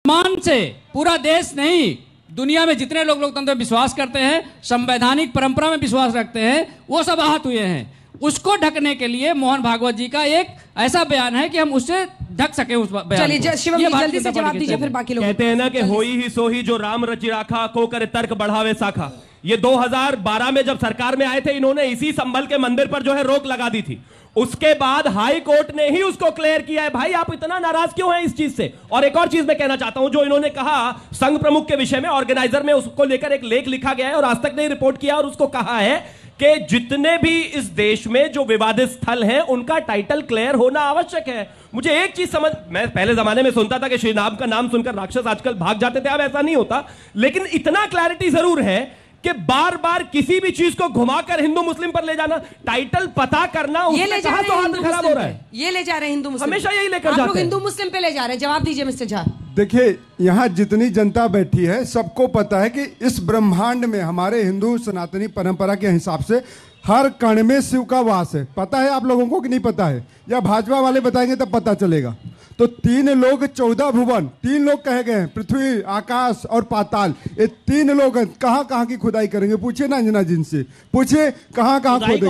मान से पूरा देश नहीं, दुनिया में जितने लोग लोकतंत्र में विश्वास करते हैं, संवैधानिक परंपरा में विश्वास रखते हैं, वो सब आहत हुए हैं। उसको ढकने के लिए मोहन भागवत जी का एक ऐसा बयान है कि हम उससे ढक सके उस बयान। चलिए शिवम जी जल्दी से जवाब दीजिए, फिर बाकी लोग कहते हैं ना कि होई ही सोही जो राम रचि राखा, को करे तर्क बढ़ावे साखा। ये 2012 में जब सरकार में आए थे, इन्होंने इसी संभल के मंदिर पर जो है रोक लगा दी थी। उसके बाद हाई कोर्ट ने ही उसको क्लियर किया है। भाई आप इतना नाराज क्यों हैं इस चीज से? और एक और चीज मैं कहना चाहता हूं, जो इन्होंने कहा संघ प्रमुख के विषय में, ऑर्गेनाइजर में उसको लेकर एक लेख लिखा गया है और आज तक ने रिपोर्ट किया और उसको कहा है कि जितने भी इस देश में जो विवादित स्थल हैं उनका टाइटल क्लियर होना आवश्यक है। मुझे एक चीज समझ, मैं पहले जमाने में सुनता था कि श्री राम का नाम सुनकर राक्षस आजकल भाग जाते थे, अब ऐसा नहीं होता। लेकिन इतना क्लैरिटी जरूर है कि बार बार किसी भी चीज को घुमाकर हिंदू मुस्लिम पर ले जाना, टाइटल पता करना, ये ले जा रहे हैं हिंदू खराब हो रहा है। ये ले जा रहे हैं हिंदू मुस्लिम, हमेशा यही लेकर जाते हैं। आप लोग हिंदू मुस्लिम पे ले जा रहे हैं। जवाब दीजिए मिस्टर झा। देखिए, यहाँ जितनी जनता बैठी है सबको पता है कि इस ब्रह्मांड में हमारे हिंदू सनातनी परंपरा के हिसाब से हर कण में शिव का वास है। पता है आप लोगों को कि नहीं पता है? या भाजपा वाले बताएंगे तब पता चलेगा। तो 3 लोग 14 भुवन, 3 लोग कहे गए हैं, पृथ्वी, आकाश और पाताल। ये 3 लोग कहाँ कहाँ की खुदाई करेंगे? पूछिए ना अंजना जी से, पूछिए कहाँ कहाँ खोदेंगे।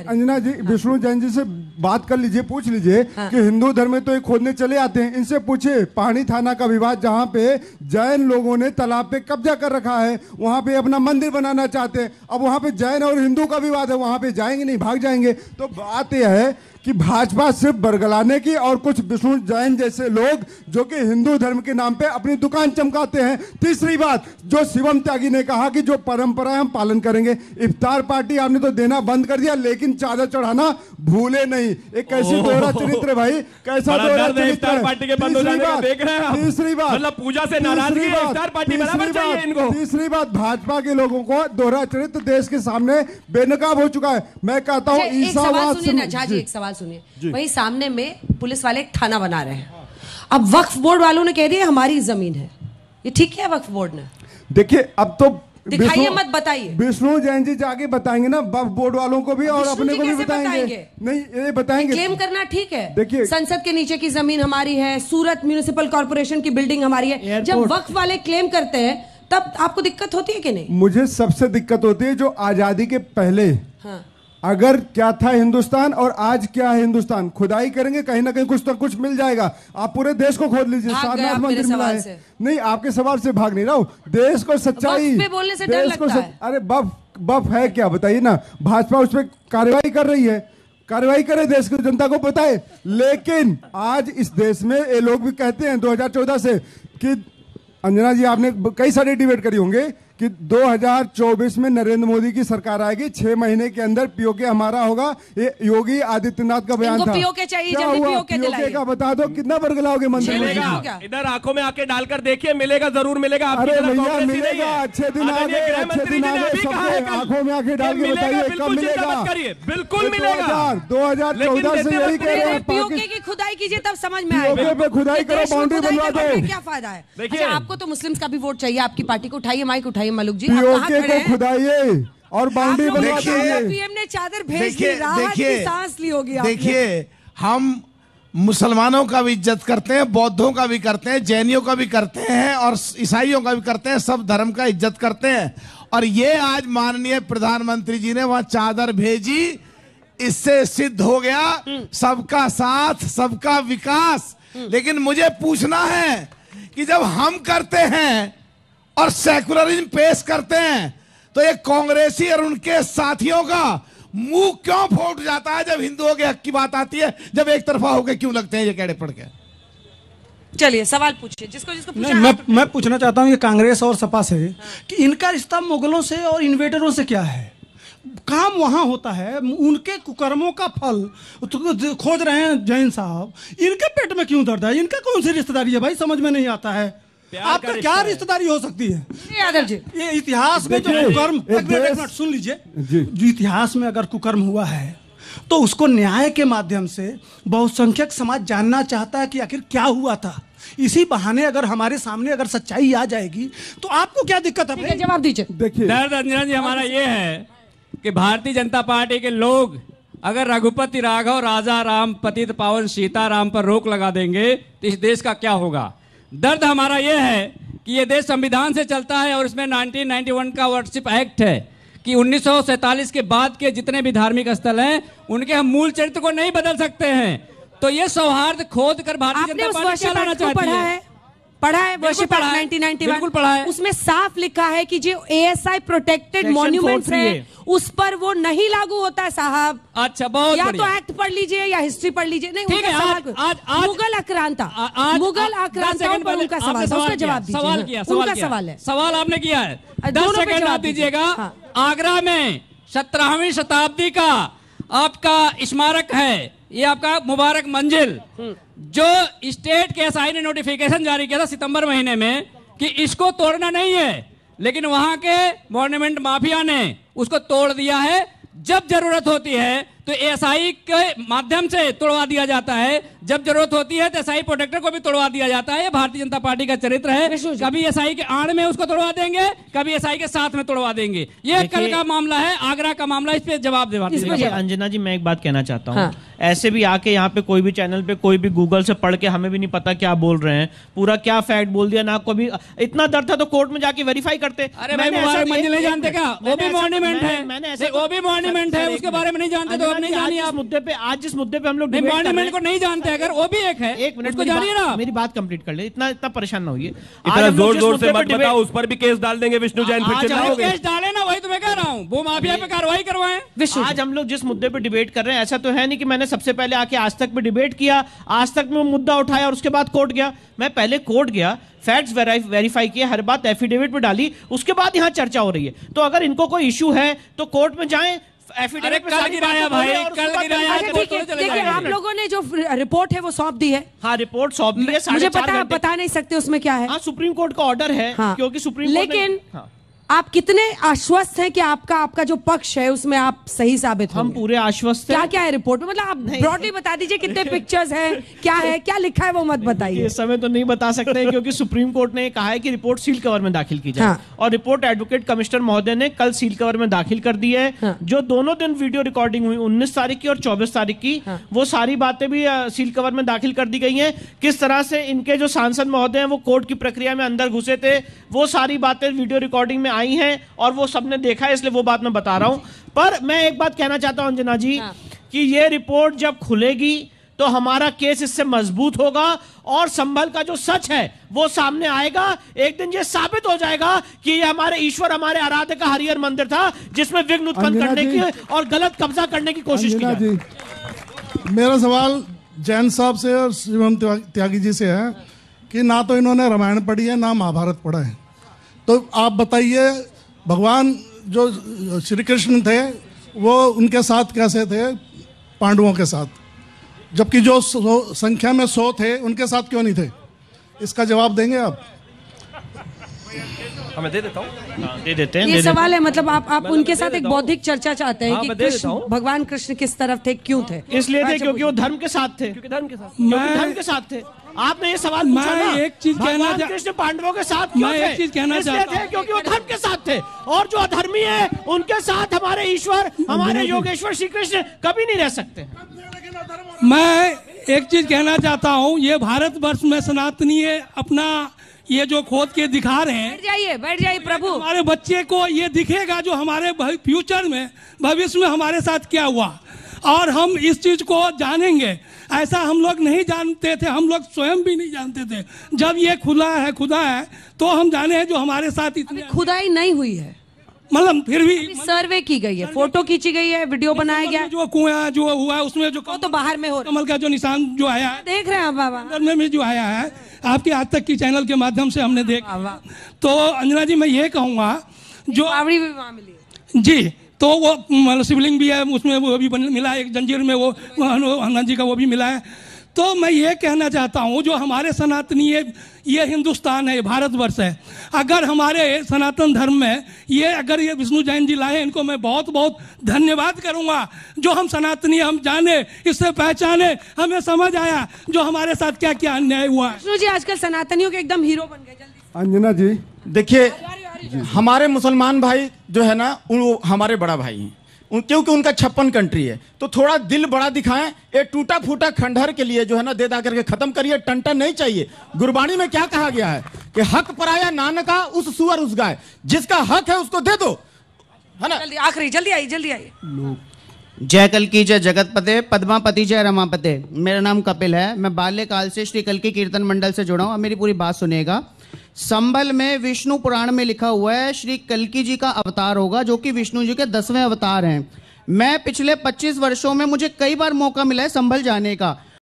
अंजना जी, विष्णु जैन जी से बात कर लीजिए, पूछ लीजिए कि हिंदू धर्म में तो ये खोदने चले आते हैं, इनसे पूछिए। पानी थाना का विवाद, जहाँ पे जैन लोगों ने तालाब पे कब्जा कर रखा है, वहां पे अपना मंदिर बनाना चाहते हैं। अब वहां पे जैन और हिंदू का विवाद है, वहां पे जाएंगे नहीं, भाग जाएंगे। तो बात यह है कि भाजपा सिर्फ बरगलाने की और कुछ विष्णु जैन जैसे लोग जो कि हिंदू धर्म के नाम पे अपनी दुकान चमकाते हैं। तीसरी बात, जो शिवम त्यागी ने कहा कि जो परंपरा हम पालन करेंगे। इफ्तार पार्टी आपने तो देना बंद कर दिया, लेकिन चादर चढ़ाना भूले नहीं। एक कैसी दोहरा चरित्र है भाई, कैसा दोहरा चरित्र है। पार्टी के बंद हो जाने का देख रहे हैं। तीसरी बात, मतलब पूजा से नाराजगी, इफ्तार पार्टी बराबर चाहिए इनको। तीसरी बात, भाजपा के लोगों को दोहरा चरित्र देश के सामने बेनकाब हो चुका है। मैं कहता हूँ ईसावाद से। एक सवाल सुनिए, वहीं सामने में पुलिस वाले एक थाना बना रहे हैं। अब वक्फ बोर्ड वालों ने कह दिया हमारी जमीन है, ये ठीक है? वक्फ बोर्ड ने देखिए, अब तो दिखाइए मत बताइए। विष्णु जैन जी जाके बताएंगे ना वक्फ बोर्ड वालों को भी और अपने को भी बताएंगे। नहीं, ये बताएंगे। क्लेम करना ठीक है, देखिए संसद के नीचे की जमीन हमारी है, सूरत म्युनिसिपल कॉर्पोरेशन की बिल्डिंग हमारी है। जब वक्फ वाले क्लेम करते हैं तब आपको दिक्कत होती है कि नहीं? मुझे सबसे दिक्कत होती है जो आजादी के पहले अगर क्या था हिंदुस्तान और आज क्या है हिंदुस्तान। खुदाई करेंगे कहीं ना कहीं कुछ तो कुछ मिल जाएगा। आप पूरे देश को खोद लीजिए, सारनाथ मंदिर मिला है। नहीं, आपके सवाल से भाग नहीं रहा हूं, देश को सच्चाई बोलने से डर लगता है। अरे बफ है क्या, बताइए ना। भाजपा उस पर कार्रवाई कर रही है, कार्रवाई करे, देश की जनता को बताए। लेकिन आज इस देश में ये लोग भी कहते हैं 2014 से कि अंजना जी आपने कई सारे डिबेट करी होंगे कि 2024 में नरेंद्र मोदी की सरकार आएगी, 6 महीने के अंदर पीओके हमारा होगा। ये योगी आदित्यनाथ का बयान था। पीओके चाहिए, क्या जल्दी हुआ? पीओके दिलाइए। का बता दो, कितना बरगलाओगे मंदिर में? इधर आंखों में आके डालकर देखिए, मिलेगा, जरूर मिलेगा। अरे भैया मिलेगा, अच्छे दिन आ गए, अच्छे दिन आ गए। सबके आंखों में आके डाल के बताइए कब मिलेगा? बिल्कुल मिलेगा। 2014 से यही कह रहे हैं। पीओके की खुदाई कीजिए तब समझ में आएगा। पीओके पे खुदाई करो, बाउंड्री बनवा दो, क्या फायदा है? देखिए, आपको तो मुस्लिम्स का भी वोट चाहिए, आपकी पार्टी को उठाइए, माइक उठाइए मलुक जी। पीओके को खुदाइए और बाउंड्री बनवा दीजिए। पीएम ने चादर भेज दी, राहत की सांस ली होगी। देखिए, हम मुसलमानों का भी इज्जत करते हैं, बौद्धों का भी करते हैं, जैनियों का भी करते हैं और ईसाइयों का भी करते हैं, सब धर्म का इज्जत करते हैं। और ये आज माननीय प्रधानमंत्री जी ने वहां चादर भेजी, इससे सिद्ध हो गया सबका साथ, सबका विकास। लेकिन मुझे पूछना है कि जब हम करते हैं और सेकुलरिज्म पेश करते हैं तो एक कांग्रेसी और उनके साथियों का मुंह क्यों फूट जाता है जब हिंदुओं के हक की बात आती है? जब एक तरफा होकर क्यों लगते हैं ये केड़े पड़ के? चलिए सवाल पूछिए, जिसको जिसको पूछना। मैं पूछना चाहता हूं ये कांग्रेस और सपा से कि इनका रिश्ता मुगलों से और इन्वेडरों से क्या है? काम वहां होता है, उनके कुकर्मों का फल तो खोज रहे हैं जैन साहब, इनके पेट में क्यों दर्द है? इनका कौन सी रिश्तेदारी है भाई, समझ में नहीं आता है। आपका क्या रिश्तेदारी हो सकती है? यादव जी, ये इतिहास में जो कुकर्म, एक मिनट सुन लीजिए, जो इतिहास में अगर कुकर्म हुआ है तो उसको न्याय के माध्यम से बहुसंख्यक समाज जानना चाहता है कि आखिर क्या हुआ था। इसी बहाने अगर हमारे सामने अगर सच्चाई आ जाएगी तो आपको क्या दिक्कत है? जवाब दीजिए। देखिए, दर्द अंजना जी हमारा ये है कि भारतीय जनता पार्टी के लोग अगर रघुपति राघव राजा राम पतित पावन सीताराम पर रोक लगा देंगे तो इस देश का क्या होगा। दर्द हमारा यह है कि ये देश संविधान से चलता है और इसमें 1991 का वर्शिप एक्ट है कि 1947 के बाद के जितने भी धार्मिक स्थल हैं उनके हम मूल चरित्र को नहीं बदल सकते हैं। तो ये सौहार्द खोद कर भारतीय जनता पार्टी क्या लाना चाहती है? पढ़ा है वर्शिप एक्ट 1991, बिल्कुल पढ़ा है। उसमें साफ लिखा है कि जो एएसआई प्रोटेक्टेड मॉन्यूमेंट्स है उस पर वो नहीं लागू होता है साहब। अच्छा, बहुत या बढ़िया। तो एक्ट पढ़ लीजिए या हिस्ट्री पढ़ लीजिए। नहीं, ठीक है, आज मुगल आक्रांता, मुगल आक्रांताओं पर उनका सवाल, उसका जवाब दीजिए। सवाल किया, उनका सवाल है, सवाल आपने किया है, 10 सेकंड आप दीजिएगा। आगरा में 17वीं शताब्दी का आपका स्मारक है, ये आपका मुबारक मंजिल, जो स्टेट के एसआई ने नोटिफिकेशन जारी किया था सितंबर महीने में कि इसको तोड़ना नहीं है, लेकिन वहां के मॉन्यूमेंट माफिया ने उसको तोड़ दिया है। जब जरूरत होती है तो एसआई के माध्यम से तोड़वा दिया जाता है, जब जरूरत होती है तो एसआई प्रोटेक्टर को भी तोड़वा दिया जाता है। ये भारतीय जनता पार्टी का चरित्र है। कभी एसआई के आड़ में उसको तोड़वा देंगे, कभी एसआई के साथ में तोड़वा देंगे। ये कल का मामला है, आगरा का मामला, इस पे जवाब दे। अंजना जी, मैं एक बात कहना चाहता हूँ। ऐसे भी आके यहाँ पे कोई भी चैनल पे कोई भी गूगल से पढ़ के हमें भी नहीं पता क्या बोल रहे हैं, पूरा क्या फैक्ट बोल दिया ना। कभी इतना डर था तो कोर्ट में जाके वेरीफाई करते। अरे भाई, मुबारक मंजिल नहीं जानते क्या? वो भी मॉन्यूमेंट है, वो भी मॉन्यूमेंट है, उसके बारे में नहीं जानते तो अब नहीं जानिए आप। आज जिस मुद्दे पे हम लोग मॉन्यूमेंट को नहीं जानते, अगर वो भी एक है, एक मिनट उसको जानिए ना। मेरी बात कंप्लीट कर ले, इतना परेशान ना होइए। इतना जोर जोर से मत बताओ, उस पर भी केस डाल देंगे विष्णु जैन, फिर चिल्लाओगे। केस डाले ना, वही तो मैं कह रहा हूँ, वो माफिया पे कार्रवाई करवाएं। आज हम लोग जिस मुद्दे पे डिबेट कर रहे हैं, ऐसा तो है नहीं कि मैंने सबसे पहले आके आज तक पे डिबेट किया, आज तक में मुद्दा उठाया और उसके बाद कोर्ट गया। मैं पहले कोर्ट गया, फैक्ट्स वेरीफाई किए, हर बात एफिडेविट पे डाली, उसके बाद यहाँ चर्चा हो रही है। तो अगर इनको कोई इशू है तो कोर्ट में जाएं, एफिडेविट कल गिराया भाई, कल गिराया। देखिए, आप लोगों ने जो रिपोर्ट है वो सौंप दी है। हाँ, रिपोर्ट सौंप दी है। मुझे पता है, बता नहीं सकते उसमें क्या है। हाँ, सुप्रीम कोर्ट का ऑर्डर है। हाँ, क्योंकि सुप्रीम कोर्ट लेकिन आप कितने आश्वस्त हैं कि आपका जो पक्ष है उसमें आप सही साबित हम पूरे आश्वस्त हैं। क्या क्या है रिपोर्ट में? मतलब आप ब्रॉडली बता दीजिए, कितने पिक्चर्स हैं, क्या है, क्या लिखा है, वो मत बताइए। इस समय तो नहीं बता सकते क्योंकि सुप्रीम कोर्ट ने कहा है कि रिपोर्ट सील कवर में दाखिल की जाए। और रिपोर्ट एडवोकेट कमिश्नर महोदय ने कल सील कवर में दाखिल कर दी है। जो दोनों दिन वीडियो रिकॉर्डिंग हुई, 19 तारीख की और 24 तारीख की, वो सारी बातें भी सील कवर में दाखिल कर दी गई हैं। किस तरह से इनके जो सांसद महोदय हैं वो कोर्ट की प्रक्रिया में अंदर घुसे थे, वो सारी बातें वीडियो रिकॉर्डिंग में आई हैं और वो सबने देखा है, इसलिए वो बात मैं बता रहा हूं। पर मैं एक बात कहना चाहता हूं अंजना जी, कि ये रिपोर्ट जब खुलेगी तो हमारा केस इससे मजबूत होगा और संभल का जो सच है वो सामने आएगा। एक दिन ये साबित हो जाएगा कि ये हमारे ईश्वर, हमारे आराध्य का हरिहर मंदिर था जिसमें विघ्न उत्पन्न करने की और गलत कब्जा करने की कोशिश की। मेरा सवाल जैन साहब से और शिवम त्यागी जी से है कि ना तो इन्होंने रामायण पढ़ी है ना महाभारत पढ़ा है, तो आप बताइए भगवान जो श्री कृष्ण थे वो उनके साथ कैसे थे पांडवों के साथ, जबकि जो संख्या में 100 थे उनके साथ क्यों नहीं थे? इसका जवाब देंगे आप? मैं दे देता हूँ, दे देते हैं। ये सवाल है, मतलब आप उनके साथ एक बौद्धिक चर्चा चाहते हैं कि भगवान कृष्ण किस तरफ थे, क्यों थे? इसलिए थे क्योंकि वो धर्म के साथ थे, क्योंकि धर्म के साथ थे। आपने ये सवाल पूछा ना, एक चीज कहना, कृष्ण पांडवों के साथ क्यों थे? एक चीज कहना चाहता हूं, क्योंकि वो धर्म के साथ थे, और जो अधर्मी है उनके साथ हमारे ईश्वर, हमारे योगेश्वर श्री कृष्ण कभी नहीं रह सकते। मैं एक चीज कहना चाहता हूँ, ये भारतवर्ष में सनातनी है अपना ये जो खोद के दिखा रहे हैं। बैठ जाइए प्रभु। हमारे बच्चे को ये दिखेगा जो हमारे फ्यूचर में, भविष्य में हमारे साथ क्या हुआ, और हम इस चीज को जानेंगे। ऐसा हम लोग नहीं जानते थे, हम लोग स्वयं भी नहीं जानते थे। जब ये खुदा है तो हम जाने हैं जो हमारे साथ इतनी खुदाई नहीं हुई है, मतलब फिर भी सर्वे की गई है, फोटो खींची गई है, वीडियो बनाया गया। जो कुआं जो हुआ है उसमें जो तो बाहर में हो कमल का जो निशान जो आया है, देख रहे हैं बाबा, अंदर में जो आया है, आपके आज तक की चैनल के माध्यम से हमने देखा। तो अंजना जी मैं ये कहूँगा, जो आवड़ी भी वहाँ मिली जी, तो वो शिवलिंग भी है उसमें, वो भी मिला है, एक जंजीर में वो हनुमान जी का वो भी मिला है। तो मैं ये कहना चाहता हूँ, जो हमारे सनातनी ये हिंदुस्तान है, भारतवर्ष है, अगर हमारे सनातन धर्म में अगर ये विष्णु जैन जी लाए, इनको मैं बहुत बहुत धन्यवाद करूंगा। जो हम सनातनी हम जाने, इससे पहचाने, हमें समझ आया जो हमारे साथ क्या क्या अन्याय हुआ है। विष्णु जी आजकल सनातनियों के एकदम हीरो बन गए। जल्दी अंजना जी देखिए, हमारे मुसलमान भाई जो है ना, वो हमारे बड़ा भाई हैं, क्योंकि उनका 56 कंट्री है, तो थोड़ा दिल बड़ा दिखाएं। ये टूटा फूटा खंडहर के लिए जो है ना दे दा करके खत्म करिए, टंटन नहीं चाहिए। गुरबाणी में क्या कहा गया है कि हक पराया नानका उस सुअर उस गाय, जिसका हक है उसको दे दो, है ना। आखिरी जल्दी आइए। जय कल्की जय जगतपते, पद्मापति जय रमापते। मेरा नाम कपिल है, मैं बाल्यकाल से श्री कल्की कीर्तन मंडल से जुड़ा हूं। अब मेरी पूरी बात सुनिएगा। संभल में विष्णु पुराण में लिखा हुआ है श्री कल्की जी का अवतार होगा, जो कि विष्णु जी के 10वें अवतार हैं। मैं पिछले 25 वर्षों में मुझे कई बार मौका मिला है संभल जाने का।